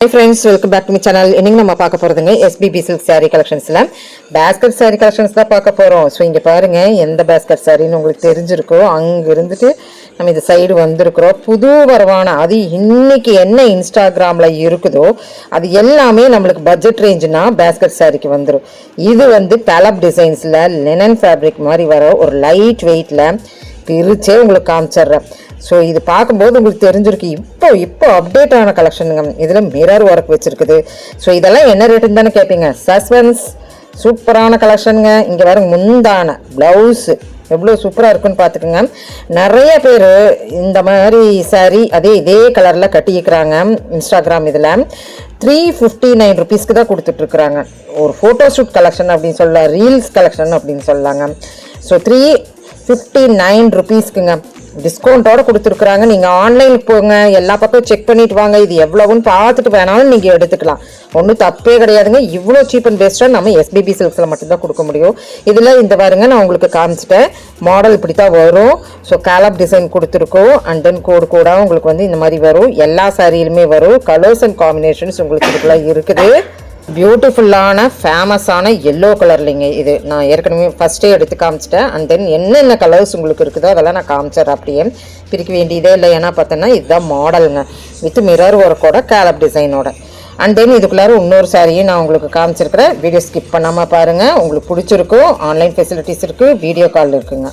Hi friends, welcome back to my channel. இன்னைக்கு நம்ம பார்க்க போறதுங்க SBB silk saree collectionsல basket saree collections தான் பார்க்க போறோம். ஸோ இங்க பாருங்க எந்த basket சாரின்னு உங்களுக்கு தெரிஞ்சிருக்கோ அங்க இருந்துட்டு நம்ம இந்த சைடு வந்திருக்கிறோம். புது வரவான அது இன்னைக்கு என்ன இன்ஸ்டாகிராம்ல இருக்குதோ அது எல்லாமே நம்மளுக்கு பட்ஜெட் ரேஞ்சுனா basket சாரிக்கு வந்துடும். இது வந்து பேலப் டிசைன்ஸ்ல லினன் ஃபேப்ரிக் மாதிரி வர ஒரு லைட் வெயிட்ல பிரிச்சே உங்களுக்கு காமிச்சிடுறேன். ஸோ இது பார்க்கும்போது உங்களுக்கு தெரிஞ்சிருக்கு இப்போ அப்டேட் ஆன கலெக்ஷனுங்க. இதில் மிரர் ஒர்க் வச்சுருக்குது. ஸோ இதெல்லாம் என்ன ரேட்டுன்னு தானே கேட்பீங்க. சஸ்பென்ஸ் சூப்பரான கலெக்ஷனுங்க. இங்கே வர முந்தான ப்ளவுஸு எவ்வளோ சூப்பராக இருக்குன்னு பார்த்துக்குங்க. நிறைய பேர் இந்த மாதிரி சாரீ இதே கலரில் கட்டிக்கிறாங்க. இன்ஸ்டாகிராம் இதில் 359 ருபீஸ்க்கு தான் கொடுத்துட்ருக்குறாங்க. ஒரு ஃபோட்டோ ஷூட் கலெக்ஷன் அப்படின்னு சொல்லலாம், ரீல்ஸ் கலெக்ஷன் அப்படின்னு சொல்லலாங்க. ஸோ 359 ருபீஸ்க்குங்க டிஸ்கவுண்ட்டோடு கொடுத்துருக்குறாங்க. நீங்கள் ஆன்லைனுக்கு போங்க, எல்லா பக்கம் செக் பண்ணிட்டு வாங்க, இது எவ்வளவுன்னு பார்த்துட்டு வேணாலும் நீங்கள் எடுத்துக்கலாம். ஒன்றும் தப்பே கிடையாதுங்க. இவ்வளோ சீப் அண்ட் பெஸ்ட்டாக நம்ம SBB சில்க்ஸில் மட்டும்தான் கொடுக்க முடியும். இதில் இந்த பாருங்க நான் உங்களுக்கு காமிச்சிட்டேன். மாடல் இப்படி தான் வரும். ஸோ கேலப் டிசைன் கொடுத்துருக்கோம். அண்ட் தென் கோடு உங்களுக்கு வந்து இந்த மாதிரி வரும். எல்லா சாரியிலுமே வரும். கலர்ஸ் அண்ட் காம்பினேஷன்ஸ் உங்களுக்கு இதுக்குலாம் இருக்குது. பியூட்டிஃபுல்லான ஃபேமஸான எல்லோ கலர்லிங்க. இது நான் ஏற்கனவே ஃபஸ்ட்டே எடுத்து காமிச்சிட்டேன். அண்ட் தென் என்னென்ன கலர்ஸ் உங்களுக்கு இருக்குதோ அதெல்லாம் நான் காமிச்சிட்றேன். அப்படியே பிரிக்க வேண்டியதே இல்லை. ஏன்னா பார்த்தோன்னா இதுதான் மாடலுங்க, வித் மிரர் ஒர்க்கோட கேலப் டிசைனோட. அண்ட் தென் இதுக்குள்ளார இன்னொரு சாரியும் நான் உங்களுக்கு காமிச்சிருக்கிறேன். வீடியோ ஸ்கிப் பண்ணாமல் பாருங்கள். உங்களுக்கு பிடிச்சிருக்கும். ஆன்லைன் ஃபெசிலிட்டிஸ் இருக்குது, வீடியோ கால் இருக்குங்க.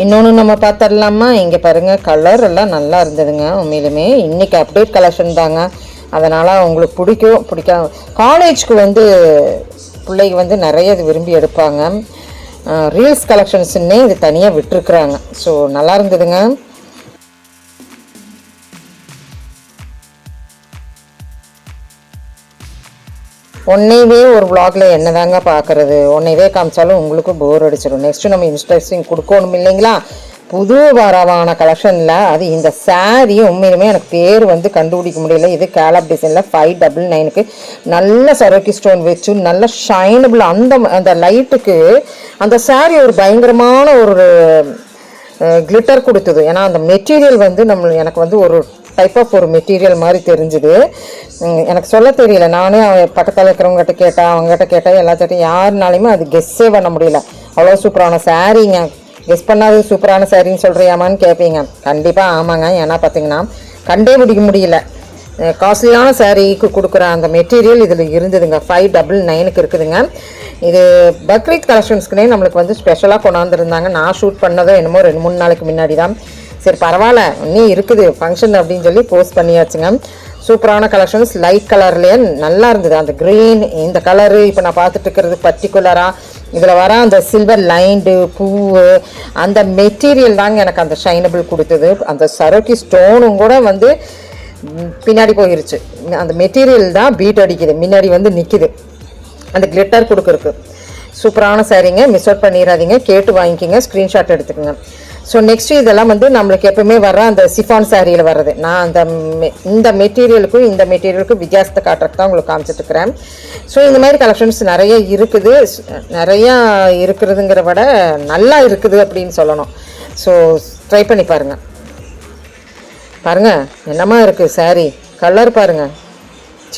இன்னொன்று நம்ம பார்த்துடலாமா. இங்கே பாருங்கள், கலர் எல்லாம் நல்லா இருந்ததுங்க. உண்மையிலுமே இன்றைக்கி அப்டேட் கலெக்ஷன் தாங்க. அதனால் உங்களுக்கு பிடிக்காது. காலேஜ்க்கு வந்து பிள்ளைங்க வந்து நிறைய இது விரும்பி எடுப்பாங்க. ரீல்ஸ் கலெக்ஷன்ஸுன்னே இது தனியாக விட்டுருக்குறாங்க. ஸோ நல்லா இருந்ததுங்க. ஒன்னைவே ஒரு விளாகில் என்ன தாங்க பார்க்குறது, ஒன்னைவே காமிச்சாலும் உங்களுக்கு போர் அடிச்சிடும். நெக்ஸ்ட்டு நம்ம இன்ட்ரெஸ்டிங் கொடுக்கணும் இல்லைங்களா. புது வரவான கலெக்ஷனில் அது இந்த சாரீ உண்மையிலுமே எனக்கு பேர் வந்து கண்டுபிடிக்க முடியல. இது கேலப் டிசைனில் 599க்கு நல்ல சரோக்கி ஸ்டோன் வச்சு நல்ல ஷைனபிள். அந்த லைட்டுக்கு அந்த சாரீ ஒரு பயங்கரமான ஒரு கிளிட்டர் கொடுத்தது. ஏன்னா அந்த மெட்டீரியல் வந்து எனக்கு வந்து ஒரு டைப் ஆஃப் ஒரு மெட்டீரியல் மாதிரி தெரிஞ்சுது. எனக்கு சொல்ல தெரியல. நானே பக்கத்தில் இருக்கிறவங்ககிட்ட கேட்டேன், அவங்ககிட்ட கேட்டேன், எல்லாத்திட்டையும் யாருனாலையுமே அது கெஸ்ஸே பண்ண முடியல. அவ்வளோ சூப்பரான சாரீங்க. கெஸ் பண்ணாது சூப்பரான சாரின்னு சொல்கிறியாமான்னு கேட்பீங்க. கண்டிப்பாக ஆமாங்க. ஏன்னா பார்த்தீங்கன்னா கண்டே பிடிக்க முடியல. காஸ்ட்லியான சாரீக்கு கொடுக்குற அந்த மெட்டீரியல் இதில் இருந்ததுங்க. 599க்கு இருக்குதுங்க. இது பக்ரீத் கலெக்ஷன்ஸ்க்குனே நம்மளுக்கு வந்து ஸ்பெஷலாக கொண்டாந்துருந்தாங்க. நான் ஷூட் பண்ணதோ என்னமோ 2-3 நாளைக்கு முன்னாடி தான். சரி பரவாயில்ல, இன்னும் இருக்குது ஃபங்க்ஷன் அப்படின்னு சொல்லி போஸ்ட் பண்ணியாச்சுங்க. சூப்பரான கலெக்ஷன்ஸ் லைட் கலர்லேயே நல்லா இருந்தது. அந்த க்ரீன் இந்த கலரு இப்போ நான் பார்த்துட்டு இருக்கிறது பர்டிகுலராக இதில் வர அந்த சில்வர் லைண்டு பூவு அந்த மெட்டீரியல் தாங்க எனக்கு அந்த ஷைனபிள் கொடுத்தது. அந்த சரோக்கி ஸ்டோனும் கூட வந்து பின்னாடி போயிருச்சு. அந்த மெட்டீரியல் தான் பீட் அடிக்குது, முன்னாடி வந்து நிற்கிது அந்த கிளிட்டர் கொடுக்குறக்கு. சூப்பரான சாரீங்க, மிஸ் அவுட் பண்ணிடாதீங்க. கேட்டு வாங்கிக்கிங்க, ஸ்க்ரீன்ஷாட் எடுத்துக்கோங்க. ஸோ நெக்ஸ்ட்டு இதெல்லாம் வந்து நம்மளுக்கு எப்பவுமே வர அந்த சிஃபான் சாரியில் வர்றது. நான் இந்த மெட்டீரியலுக்கும் வித்தியாசத்தை காட்டுறதுக்கு தான் உங்களுக்கு காமிச்சிட்ருக்கிறேன். ஸோ இந்த மாதிரி கலெக்ஷன்ஸ் நிறைய இருக்குது. நிறையா இருக்கிறதுங்கிற விட நல்லா இருக்குது அப்படின்னு சொல்லணும். ஸோ ட்ரை பண்ணி பாருங்கள். என்னமா இருக்குது சாரீ கலர் பாருங்கள்.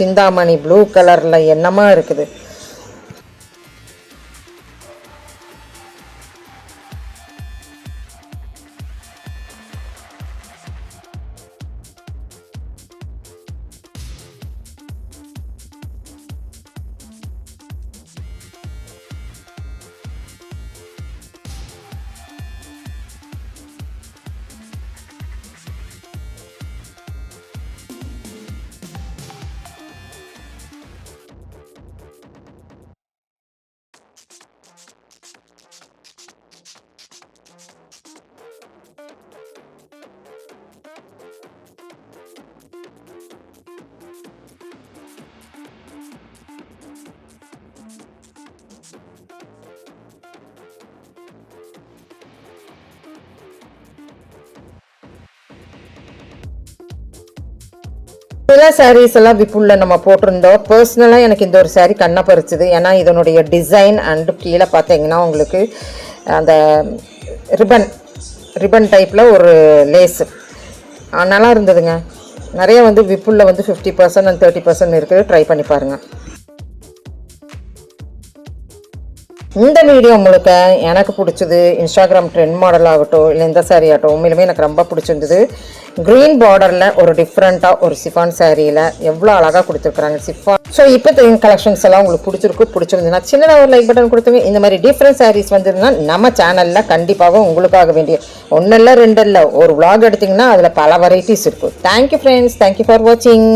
சிந்தாமணி ப்ளூ கலரில் என்னமா இருக்குது. சில சாரீஸ் எல்லாம் விப்புல்ல நம்ம போட்டிருந்தோம். பர்சனலாக எனக்கு இந்த ஒரு சாரீ கண்ணை பறிச்சுது. ஏன்னா இதனுடைய டிசைன் அண்டு கீழே பார்த்தீங்கன்னா உங்களுக்கு அந்த ரிப்பன் டைப்பில் ஒரு லேஸு நல்லா இருந்ததுங்க. நிறைய வந்து விப்புல்ல வந்து 50% அண்ட் 30% இருக்குது. ட்ரை பண்ணி பாருங்கள். இந்த வீடியோ முழுக்க எனக்கு பிடிச்சது இன்ஸ்டாகிராம் ட்ரெண்ட் மாடல் ஆகட்டும், இல்லை இந்த சாரீ ஆகட்டும், உண்மையிலுமே எனக்கு ரொம்ப பிடிச்சிருந்தது. க்ரீன் பார்டரில் ஒரு டிஃப்ரெண்ட்டாக ஒரு சிஃபான் சாரியில் எவ்வளோ அழகாக கொடுத்துருக்குறாங்க சிஃபான். ஸோ இப்போ கலெக்ஷன்ஸ் எல்லாம் உங்களுக்கு பிடிச்சிருந்ததுன்னா சின்னதாக ஒரு லைக் பட்டன் கொடுத்துங்க. இந்த மாதிரி டிஃப்ரெண்ட் சாரீஸ் வந்துருந்தா நம்ம சேனலில் கண்டிப்பாக உங்களுக்காக வேண்டிய ஒன்றில் 2 இல்லை ஒரு vlog எடுத்திங்கன்னா அதில் பல வெரைட்டிஸ் இருக்கும். தேங்க்யூ ஃப்ரெண்ட்ஸ், தேங்க்யூ ஃபார் வாட்சிங்.